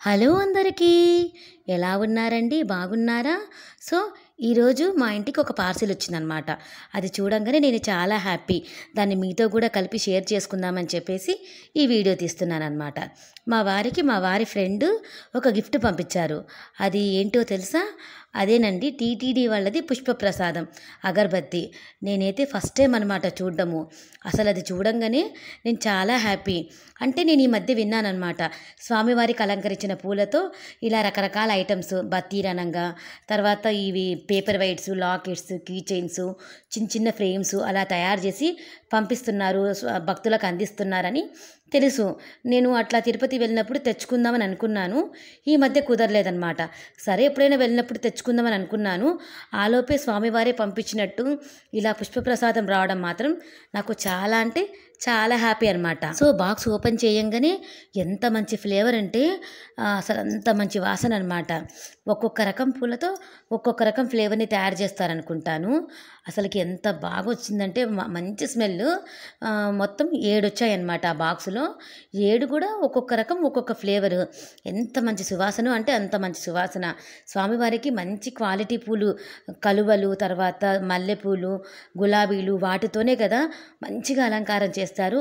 Hello అందరికీ ఎలా ఉన్నారండి బాగున్నారా? సో ఈరోజు మా ఇంటికి ఒక పార్సిల్ వచ్చిందనమాట. అది చూడంగానే నేను చాలా హ్యాపీ. దాన్ని మీతో కూడా కలిపి షేర్ చేసుకుందామని చెప్పేసి ఈ వీడియో తీస్తున్నానన్నమాట. మా వారి ఫ్రెండ్ ఒక గిఫ్ట్ పంపించారు. అది ఏంటో తెలుసా? అదేనండి టీటీడీ వాళ్ళది పుష్పప్రసాదం అగరబత్తి. నేనైతే ఫస్ట్ టైం అనమాట చూడడము. అసలు అది చూడంగానే నేను చాలా హ్యాపీ. అంటే నేను ఈ మధ్య విన్నానన్నమాట. స్వామివారికి అలంకరించిన పూలతో ఇలా రకరకాల ఐటమ్స్ బత్తీరనంగా, తర్వాత ఇవి paper weights, lockets, key chains, చిన్న చిన్న ఫ్రేమ్స్ అలా తయారు చేసి పంపిస్తున్నారు, భక్తులకు అందిస్తున్నారని తెలుసు. నేను అట్లా తిరుపతి వెళ్ళినప్పుడు తెచ్చుకుందామని అనుకున్నాను. ఈ మధ్య కుదరలేదన్నమాట. సరే ఎప్పుడైనా వెళ్ళినప్పుడు తెచ్చుకుందామని అనుకున్నాను. ఆలోపే స్వామివారే పంపించినట్టు ఇలా పుష్పప్రసాదం రావడం మాత్రం నాకు చాలా అంటే చాలా హ్యాపీ అనమాట. సో బాక్స్ ఓపెన్ చేయంగానే ఎంత మంచి ఫ్లేవర్ అంటే అసలు అంత మంచి వాసన అనమాట. ఒక్కొక్క రకం పూలతో ఒక్కొక్క రకం ఫ్లేవర్ని తయారు చేస్తారనుకుంటాను. అసలుకి ఎంత బాగా వచ్చిందంటే మంచి స్మెల్. మొత్తం 7 వచ్చాయన్నమాట ఆ బాక్సులో. 7 కూడా ఒక్కొక్క రకం ఒక్కొక్క ఫ్లేవరు. ఎంత మంచి సువాసన అంటే అంత మంచి సువాసన. స్వామివారికి మంచి క్వాలిటీ పూలు, కలువలు, తర్వాత మల్లెపూలు, గులాబీలు వాటితోనే కదా మంచిగా అలంకారం చేస్తారు.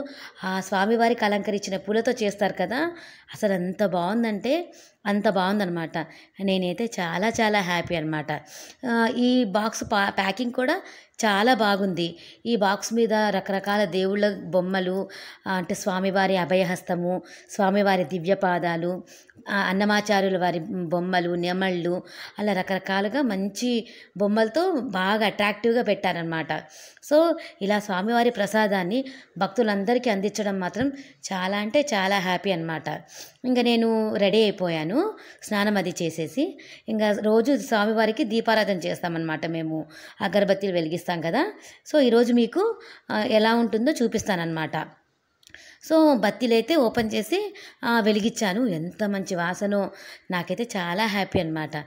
ఆ స్వామివారికి అలంకరించిన పూలతో చేస్తారు కదా. అసలు ఎంత బాగుందంటే అంత బాగుందనమాట. నేనైతే చాలా చాలా హ్యాపీ అనమాట. ఈ బాక్స్ ప్యాకింగ్ కూడా చాలా బాగుంది. ఈ బాక్స్ మీద రకరకాల దేవుళ్ళ బొమ్మలు, అంటే స్వామివారి అభయహస్తము, స్వామివారి దివ్యపాదాలు, అన్నమాచార్యుల వారి బొమ్మలు, నెమళ్ళు, అలా రకరకాలుగా మంచి బొమ్మలతో బాగా అట్రాక్టివ్గా పెట్టారనమాట. సో ఇలా స్వామివారి ప్రసాదాన్ని భక్తులందరికీ అందించడం మాత్రం చాలా అంటే చాలా హ్యాపీ అనమాట. ఇంకా నేను రెడీ అయిపోయాను, స్నానం అది చేసేసి. ఇంకా రోజు స్వామివారికి దీపారాధన చేస్తామన్నమాట మేము, అగరబత్తీలు వెలిగిస్తాం కదా. సో ఈరోజు మీకు ఎలా ఉంటుందో చూపిస్తానన్నమాట. సో బత్తీలైతే ఓపెన్ చేసి వెలిగించాను. ఎంత మంచి వాసనో, నాకైతే చాలా హ్యాపీ అనమాట.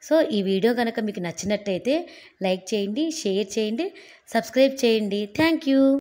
సో ఈ వీడియో కనుక మీకు నచ్చినట్టయితే లైక్ చేయండి, షేర్ చేయండి, సబ్స్క్రైబ్ చేయండి. Thank you.